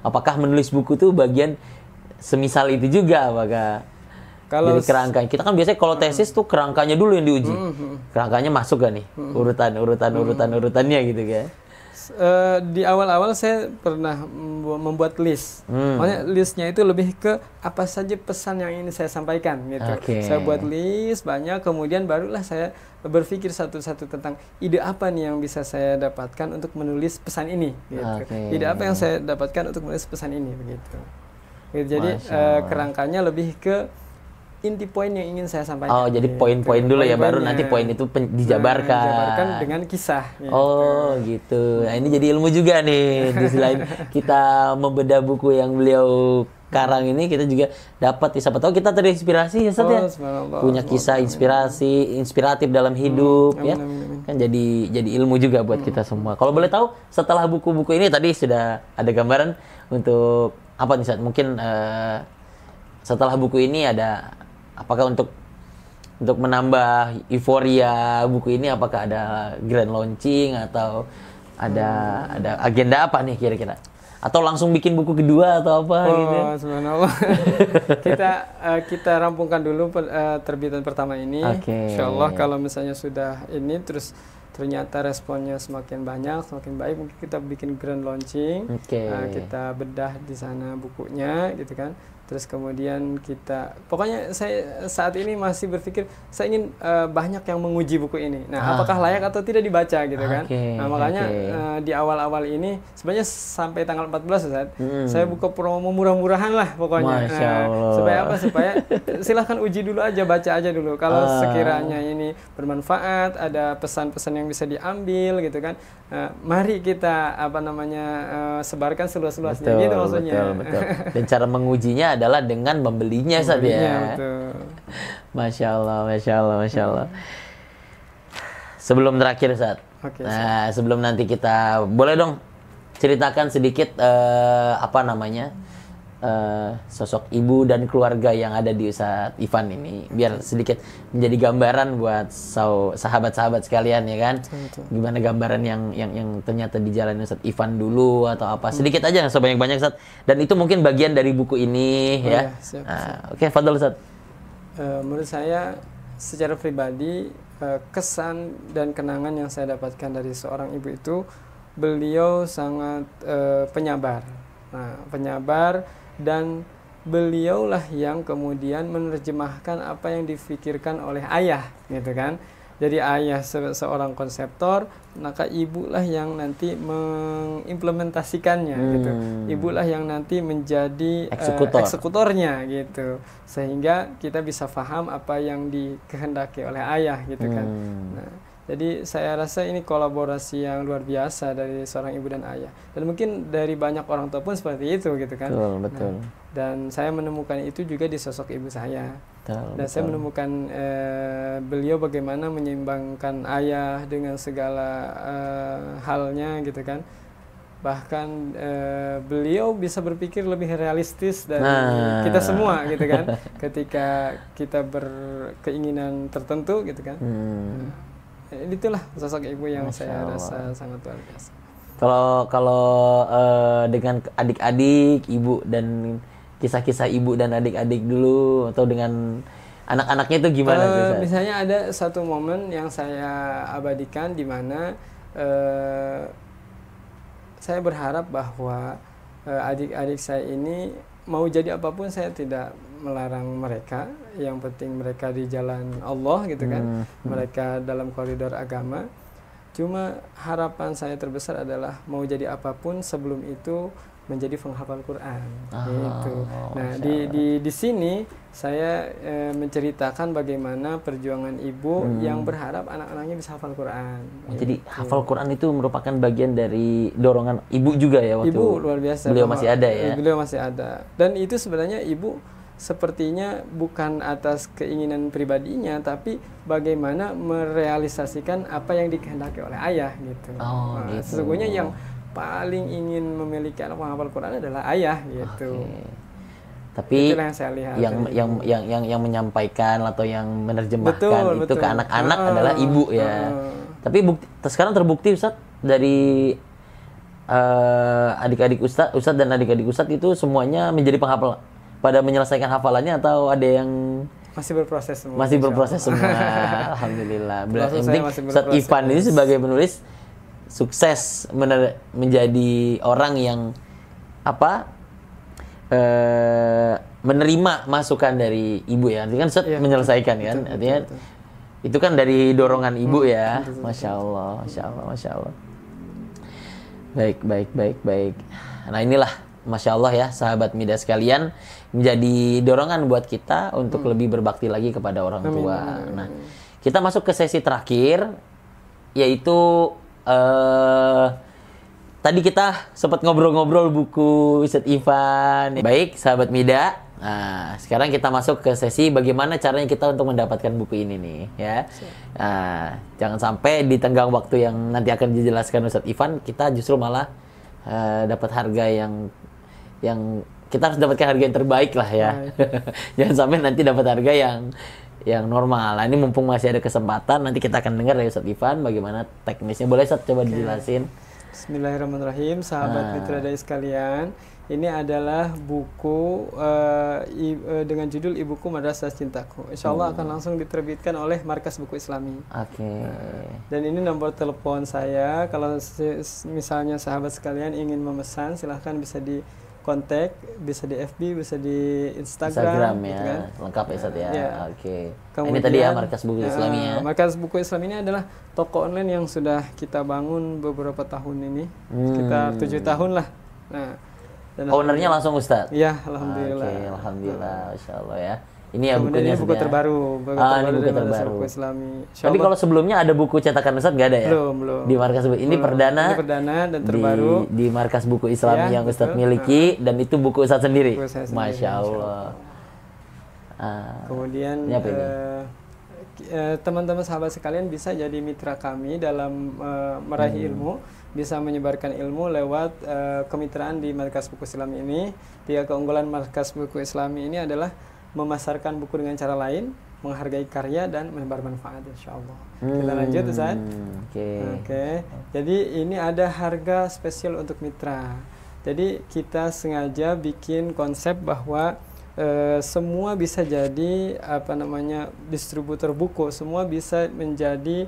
Apakah menulis buku tuh bagian semisal itu juga apakah Kalau dari kerangka? Kita kan biasanya kalau tesis tuh kerangkanya dulu yang diuji. Kerangkanya masuk gak nih? Urutannya gitu kan. Di awal-awal saya pernah membuat list. Makanya listnya itu lebih ke apa saja pesan yang ingin saya sampaikan gitu. Saya buat list banyak, kemudian barulah saya berpikir satu-satu tentang ide apa nih yang bisa saya dapatkan untuk menulis pesan ini gitu. Ide apa yang saya dapatkan untuk menulis pesan ini begitu. Jadi kerangkanya lebih ke inti poin yang ingin saya sampaikan. Oh, jadi poin-poin dulu ya, baru nanti poin itu dijabarkan. Dijabarkan dengan kisah. Gitu. Oh, gitu. Nah, ini jadi ilmu juga nih. Di selain kita membedah buku yang beliau karang ini, kita juga dapat, siapa tahu kita terinspirasi ya, Ustaz ya. Punya kisah inspiratif dalam hidup ya. Kan jadi ilmu juga buat kita semua. Kalau boleh tahu, setelah buku-buku ini tadi sudah ada gambaran untuk apa nih, Ustaz? Mungkin setelah buku ini ada apakah untuk menambah euforia buku ini, apakah ada grand launching atau ada agenda apa nih kira-kira? Atau langsung bikin buku kedua atau apa gitu? Subhanallah. kita rampungkan dulu terbitan pertama ini. Insyaallah kalau misalnya sudah ini terus ternyata responnya semakin banyak, semakin baik, mungkin kita bikin grand launching. Kita bedah di sana bukunya gitu kan. Terus kemudian pokoknya saya saat ini masih berpikir saya ingin banyak yang menguji buku ini. Nah, apakah layak atau tidak dibaca gitu kan? Nah, makanya di awal-awal ini sebenarnya sampai tanggal 14 Ustaz, saya buka promo murah-murahan lah pokoknya. Supaya apa? Supaya silahkan uji dulu aja, baca aja dulu. Kalau sekiranya ini bermanfaat, ada pesan-pesan yang bisa diambil gitu kan. Mari kita sebarkan seluas-luasnya gitu maksudnya. Betul. Dan cara mengujinya adalah dengan membelinya Ustaz ya. Betul. Masya Allah. Sebelum terakhir Ustaz. Sebelum nanti kita boleh dong ceritakan sedikit sosok ibu dan keluarga yang ada di Ustaz Ivan ini, biar sedikit menjadi gambaran buat sahabat-sahabat sekalian ya kan. Gimana gambaran yang ternyata dijalani Ustaz Ivan dulu atau apa, sedikit aja, nggak sebanyak-banyak Ustaz, dan itu mungkin bagian dari buku ini ya. Oke, fadhol Ustaz. Menurut saya secara pribadi kesan dan kenangan yang saya dapatkan dari seorang ibu itu, beliau sangat penyabar. Penyabar, dan beliaulah yang kemudian menerjemahkan apa yang difikirkan oleh ayah gitu kan. Jadi ayah seorang konseptor, maka ibulah yang nanti mengimplementasikannya gitu. Ibulah yang nanti menjadi eksekutornya gitu. Sehingga kita bisa paham apa yang dikehendaki oleh ayah gitu kan. Jadi saya rasa ini kolaborasi yang luar biasa dari seorang ibu dan ayah. Dan mungkin dari banyak orang tua pun seperti itu gitu kan. Betul. Dan saya menemukan itu juga di sosok ibu saya. Saya menemukan beliau bagaimana menyeimbangkan ayah dengan segala halnya gitu kan. Bahkan beliau bisa berpikir lebih realistis dari kita semua gitu kan. Ketika kita berkeinginan tertentu gitu kan. Itulah sosok ibu yang saya rasa sangat luar biasa. Kalau dengan adik-adik ibu dan kisah-kisah ibu dan adik-adik dulu, atau dengan anak-anaknya itu gimana sih? Misalnya ada satu momen yang saya abadikan di mana saya berharap bahwa adik-adik saya ini mau jadi apapun saya tidak melarang mereka, yang penting mereka di jalan Allah gitu kan, mereka dalam koridor agama. Cuma harapan saya terbesar adalah mau jadi apapun sebelum itu menjadi penghafal Quran gitu. Nah, di sini saya menceritakan bagaimana perjuangan ibu yang berharap anak-anaknya bisa hafal Quran. Jadi hafal Quran itu merupakan bagian dari dorongan ibu juga ya waktu ibu luar biasa. Beliau masih ada ya. Beliau masih ada. Dan itu sebenarnya ibu sepertinya bukan atas keinginan pribadinya, tapi bagaimana merealisasikan apa yang dikehendaki oleh ayah gitu. Gitu. Sesungguhnya yang paling ingin memiliki anak menghafal Quran adalah ayah gitu. Tapi Itulah yang saya lihat. yang menyampaikan atau yang menerjemahkan Betul, itu betul. ke anak-anak adalah ibu ya. Tapi sekarang terbukti Ustadz dari adik-adik Ustadz dan adik-adik Ustadz itu semuanya menjadi penghafal pada menyelesaikan hafalannya atau ada yang Masih berproses semua. masih insya berproses Allah. semua? Alhamdulillah. Proses Yang saya penting masih Ustadz berproses. Ivan ini sebagai penulis sukses menjadi orang yang menerima masukan dari ibu ya. Artinya kan Ustadz menyelesaikan kan. Artinya itu kan dari dorongan ibu ya. Masya Allah, Masya Allah, Masya Allah. Baik. Nah inilah Masya Allah ya sahabat Mida sekalian, menjadi dorongan buat kita untuk lebih berbakti lagi kepada orang tua. Nah kita masuk ke sesi terakhir, yaitu tadi kita sempat ngobrol-ngobrol buku Ustadz Ivan. Baik sahabat Mida, nah sekarang kita masuk ke sesi bagaimana caranya kita untuk mendapatkan buku ini nih ya. Nah, jangan sampai di tenggang waktu yang nanti akan dijelaskan Ustadz Ivan kita justru malah dapat harga yang kita harus dapatkan harga yang terbaik lah ya. Jangan sampai nanti dapat harga yang normal. Nah, ini mumpung masih ada kesempatan nanti kita akan dengar dari Ustadz Ivan bagaimana teknisnya. Boleh Ustadz coba dijelasin? Bismillahirrahmanirrahim, sahabat Mitra Dai sekalian. Ini adalah buku dengan judul Ibuku Madrasah Cintaku. Insya Allah akan langsung diterbitkan oleh Markas Buku Islami. Dan ini nomor telepon saya. Kalau misalnya sahabat sekalian ingin memesan, silahkan bisa di kontak, bisa di FB, bisa di Instagram ya, gitu kan. Lengkap ya Ustadz ya. Kemudian, ini tadi ya Markas Buku Islami ya. Markas Buku Islami ini adalah toko online yang sudah kita bangun beberapa tahun ini, sekitar 7 tahun lah. Nah, dan ownernya langsung Ustadz? Iya, alhamdulillah. Alhamdulillah, Masya Allah ya. Ini ya bukunya ini buku terbaru, ini buku terbaru. Buku Islami. Tapi kalau sebelumnya ada buku cetakan Ustadz nggak ada ya? Belum. Di Markas Buku ini perdana. Ini perdana dan terbaru di Markas Buku Islami yang Ustadz miliki dan itu buku Ustadz sendiri. Masya Allah. Kemudian teman-teman sahabat sekalian bisa jadi mitra kami dalam meraih ilmu, bisa menyebarkan ilmu lewat kemitraan di Markas Buku Islami ini. Tiga keunggulan Markas Buku Islami ini adalah memasarkan buku dengan cara lain, menghargai karya dan menebar manfaat, insya Allah. Kita lanjut Ustaz. Oke. Jadi ini ada harga spesial untuk mitra. Jadi kita sengaja bikin konsep bahwa semua bisa jadi distributor buku, semua bisa menjadi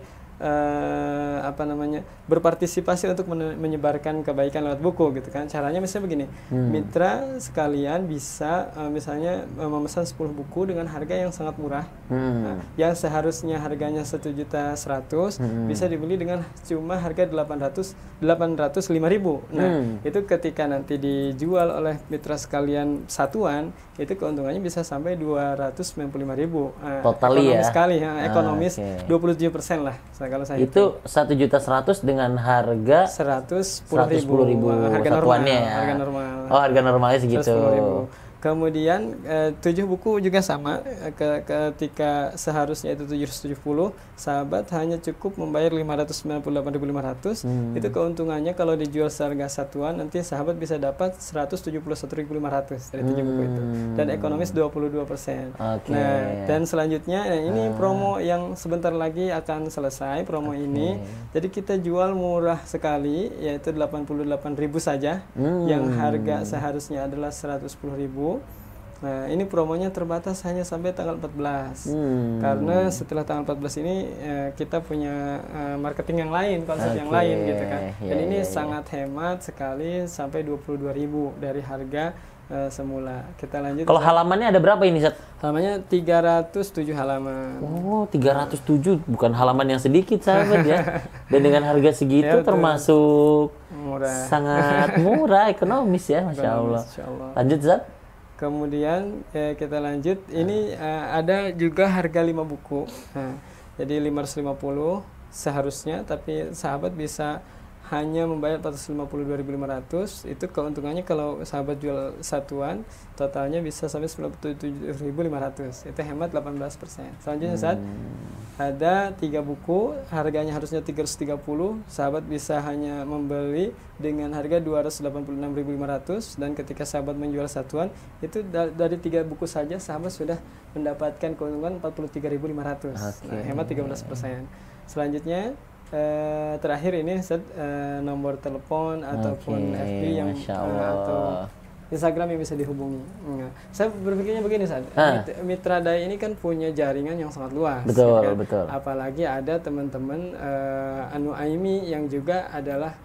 berpartisipasi untuk menyebarkan kebaikan lewat buku gitu kan. Caranya misalnya begini, mitra sekalian bisa misalnya memesan 10 buku dengan harga yang sangat murah. Yang seharusnya harganya 1.100.000 bisa dibeli dengan cuma harga 805.000. Nah, itu ketika nanti dijual oleh mitra sekalian satuan, itu keuntungannya bisa sampai 295.000. Totali ekonomis ya. Sekali ya, ekonomis 27% lah. Kalau saya itu 1.100.000 dengan harga 110.000 harga satuannya ya. Harga normal. Oh, harga normalnya segitu. 110.000. Kemudian 7 buku juga sama, ketika seharusnya itu 770, sahabat hanya cukup membayar 598.500. Itu keuntungannya kalau dijual seharga satuan nanti sahabat bisa dapat 171.500 dari 7 buku itu. Dan ekonomis 22%. Nah, dan selanjutnya ini promo yang sebentar lagi akan selesai promo ini. Jadi kita jual murah sekali, yaitu 88.000 saja, yang harga seharusnya adalah 110.000. Nah, ini promonya terbatas hanya sampai tanggal 14. Karena setelah tanggal 14 ini kita punya marketing yang lain, konsep yang lain gitu kan. Dan ini sangat hemat sekali, sampai 22.000 dari harga semula. Kita lanjut. Kalau halamannya ada berapa ini, Sat? Halamannya 307 halaman. Oh, 307, bukan halaman yang sedikit, sahabat ya. Dan dengan harga segitu termasuk murah. Sangat murah, ekonomis ya, Masya Allah. Lanjut, Zat. Kemudian kita lanjut, ini ada juga harga 5 buku. Nah, jadi 550 seharusnya, tapi sahabat bisa hanya membayar 452.500. Itu keuntungannya kalau sahabat jual satuan, totalnya bisa sampai 97.500. Itu hemat 18%. Selanjutnya, Ustaz. ada 3 buku, harganya harusnya 330, sahabat bisa hanya membeli dengan harga 286.500, dan ketika sahabat menjual satuan itu dari 3 buku saja sahabat sudah mendapatkan keuntungan 43.500. Nah, hemat 13%. Selanjutnya terakhir ini nomor telepon ataupun FB yang atau Instagram yang bisa dihubungi. Nah, saya berpikirnya begini, Mitra Dai ini kan punya jaringan yang sangat luas. Betul, gitu kan? betul. Apalagi ada teman-teman Anu Aimi yang juga adalah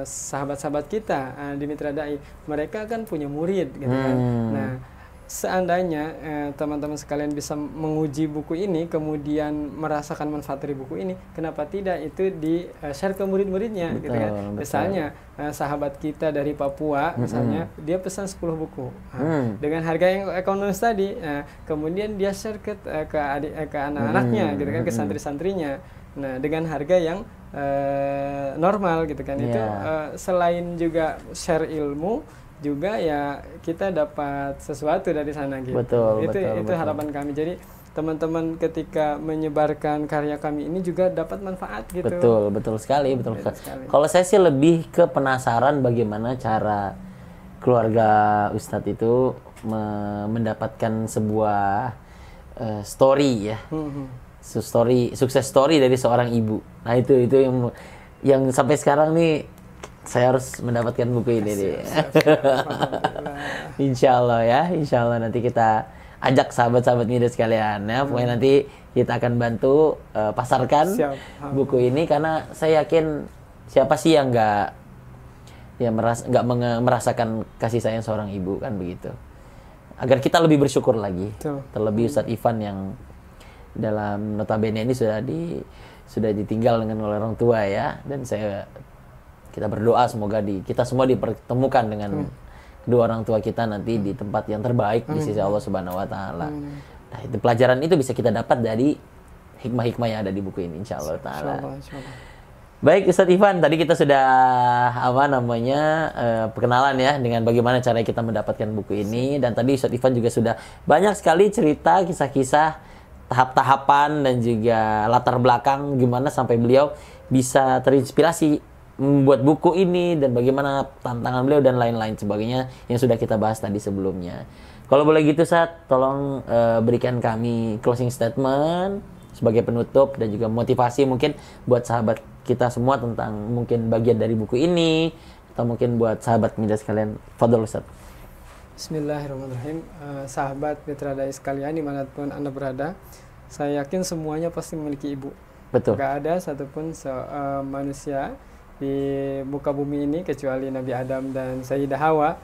sahabat-sahabat kita di Mitra Dai. Mereka kan punya murid, gitu kan. Nah, seandainya teman-teman sekalian bisa menguji buku ini, kemudian merasakan manfaat dari buku ini, kenapa tidak itu di-share ke murid-muridnya, gitu kan. Misalnya sahabat kita dari Papua, misalnya dia pesan 10 buku dengan harga yang ekonomis tadi, kemudian dia share ke anak-anaknya, gitu kan, ke santri-santrinya. Nah, dengan harga yang normal, gitu kan. Itu selain juga share ilmu, juga ya kita dapat sesuatu dari sana gitu. Itu harapan kami. Jadi teman-teman ketika menyebarkan karya kami ini juga dapat manfaat gitu. Betul sekali. Kalau saya sih lebih ke penasaran bagaimana cara keluarga Ustadz itu mendapatkan sebuah story ya. Sukses story dari seorang ibu. Nah, itu yang sampai sekarang nih saya harus mendapatkan buku ini nih. Insya Allah nanti kita ajak sahabat-sahabat Mida sekalian ya. Pokoknya nanti kita akan bantu pasarkan buku ini, karena saya yakin siapa sih yang nggak merasakan kasih sayang seorang ibu, kan begitu. Agar kita lebih bersyukur lagi. Terlebih Ustadz Ivan yang dalam notabene ini sudah ditinggal dengan oleh orang tua ya, dan kita berdoa semoga kita semua dipertemukan dengan kedua orang tua kita nanti di tempat yang terbaik di sisi Allah Subhanahu wa taala. Nah, itu pelajaran itu bisa kita dapat dari hikmah-hikmah yang ada di buku ini, insyaallah taala. Baik Ustadz Ivan, tadi kita sudah perkenalan ya dengan bagaimana cara kita mendapatkan buku ini, dan tadi Ustadz Ivan juga sudah banyak sekali cerita kisah-kisah tahap-tahapan dan juga latar belakang gimana sampai beliau bisa terinspirasi membuat buku ini dan bagaimana tantangan beliau dan lain-lain sebagainya yang sudah kita bahas tadi sebelumnya. Kalau boleh gitu Ustadz, tolong berikan kami closing statement sebagai penutup dan juga motivasi mungkin buat sahabat kita semua tentang mungkin bagian dari buku ini, atau mungkin buat sahabat Mida sekalian. Fadhol Ustadz. Bismillahirrahmanirrahim. Sahabat Mitra Dai sekalian dimanapun Anda berada, saya yakin semuanya pasti memiliki ibu. Betul. Gak ada satupun manusia di muka bumi ini kecuali Nabi Adam dan Sayyidah Hawa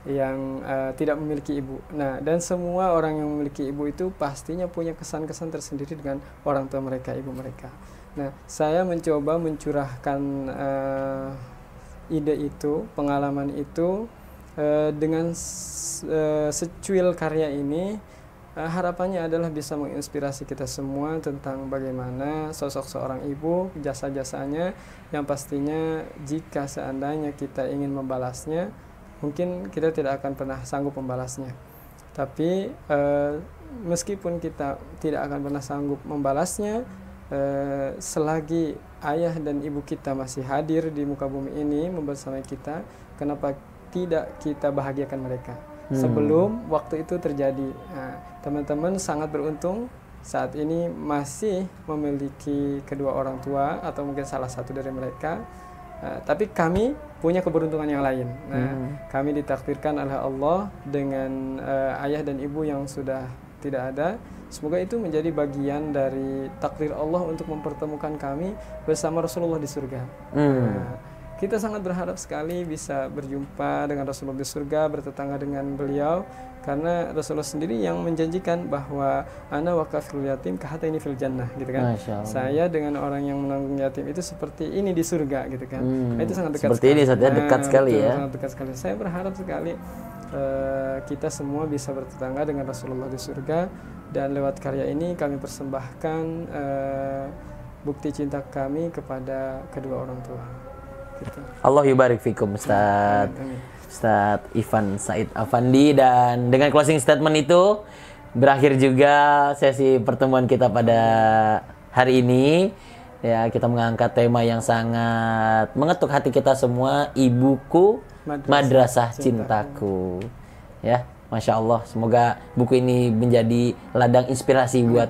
yang tidak memiliki ibu. Nah, dan semua orang yang memiliki ibu itu pastinya punya kesan-kesan tersendiri dengan orang tua mereka, ibu mereka. Nah, saya mencoba mencurahkan ide itu, pengalaman itu dengan secuil karya ini. Harapannya adalah bisa menginspirasi kita semua tentang bagaimana sosok seorang ibu, jasa-jasanya yang pastinya jika seandainya kita ingin membalasnya, mungkin kita tidak akan pernah sanggup membalasnya. Tapi meskipun kita tidak akan pernah sanggup membalasnya, selagi ayah dan ibu kita masih hadir di muka bumi ini membersamai kita, kenapa tidak kita bahagiakan mereka sebelum waktu itu terjadi. Nah, teman-teman sangat beruntung saat ini masih memiliki kedua orang tua atau mungkin salah satu dari mereka. Tapi kami punya keberuntungan yang lain. Nah, kami ditakdirkan oleh Allah dengan ayah dan ibu yang sudah tidak ada. Semoga itu menjadi bagian dari takdir Allah untuk mempertemukan kami bersama Rasulullah di surga. Kita sangat berharap sekali bisa berjumpa dengan Rasulullah di surga, bertetangga dengan beliau, karena Rasulullah sendiri yang menjanjikan bahwa ana wakafil yatim kahataini fil jannah, gitu kan. Saya dengan orang yang menanggung yatim itu seperti ini di surga, gitu kan. Itu sangat dekat seperti sekali. Ini dekat sekali ya. Sangat dekat sekali. Saya berharap sekali kita semua bisa bertetangga dengan Rasulullah di surga, dan lewat karya ini kami persembahkan bukti cinta kami kepada kedua orang tua. Gitu. Allah yubarik fikum Ustadz Ivan Said Afandi. Dan dengan closing statement itu berakhir juga sesi pertemuan kita pada hari ini. Ya, kita mengangkat tema yang sangat mengetuk hati kita semua, Ibuku Madrasah Cintaku. Ya, Masya Allah. Semoga buku ini menjadi ladang inspirasi buat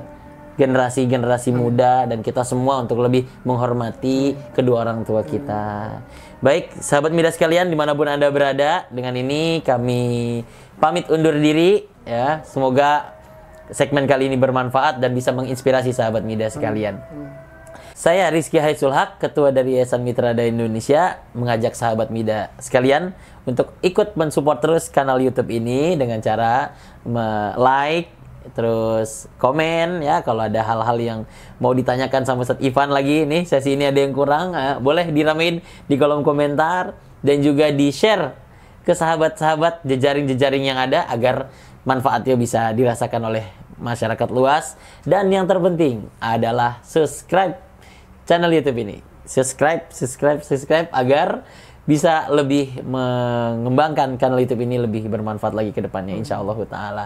generasi-generasi muda dan kita semua untuk lebih menghormati kedua orang tua kita. Baik, sahabat Midas sekalian dimanapun Anda berada, dengan ini kami pamit undur diri. Ya, semoga segmen kali ini bermanfaat dan bisa menginspirasi sahabat Midas sekalian. Saya Rizky Haisul Haq, Ketua dari Yayasan Mitra Dai Indonesia, mengajak sahabat Mida sekalian untuk ikut mensupport terus kanal YouTube ini dengan cara like, terus komen ya. Kalau ada hal-hal yang mau ditanyakan sama Ustadz Ivan lagi, nih sesi ini ada yang kurang, boleh diramein di kolom komentar dan juga di-share ke sahabat-sahabat jejaring-jejaring yang ada agar manfaatnya bisa dirasakan oleh masyarakat luas. Dan yang terpenting adalah subscribe channel YouTube ini. Subscribe agar bisa lebih mengembangkan kanal YouTube ini lebih bermanfaat lagi ke depannya insyaallah taala.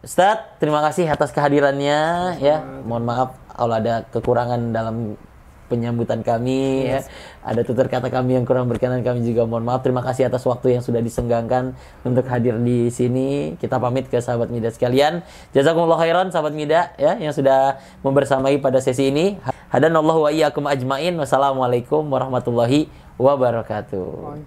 Ustadz, terima kasih atas kehadirannya ya. Mohon maaf kalau ada kekurangan dalam penyambutan kami ya. Ada tutur kata kami yang kurang berkenan, kami juga mohon maaf. Terima kasih atas waktu yang sudah disenggangkan untuk hadir di sini. Kita pamit ke sahabat Mida sekalian. Jazakumullah khairan sahabat Mida ya yang sudah membersamai pada sesi ini. Hadanallahu wa iyyakum ajmain. Wassalamualaikum warahmatullahi wabarakatuh.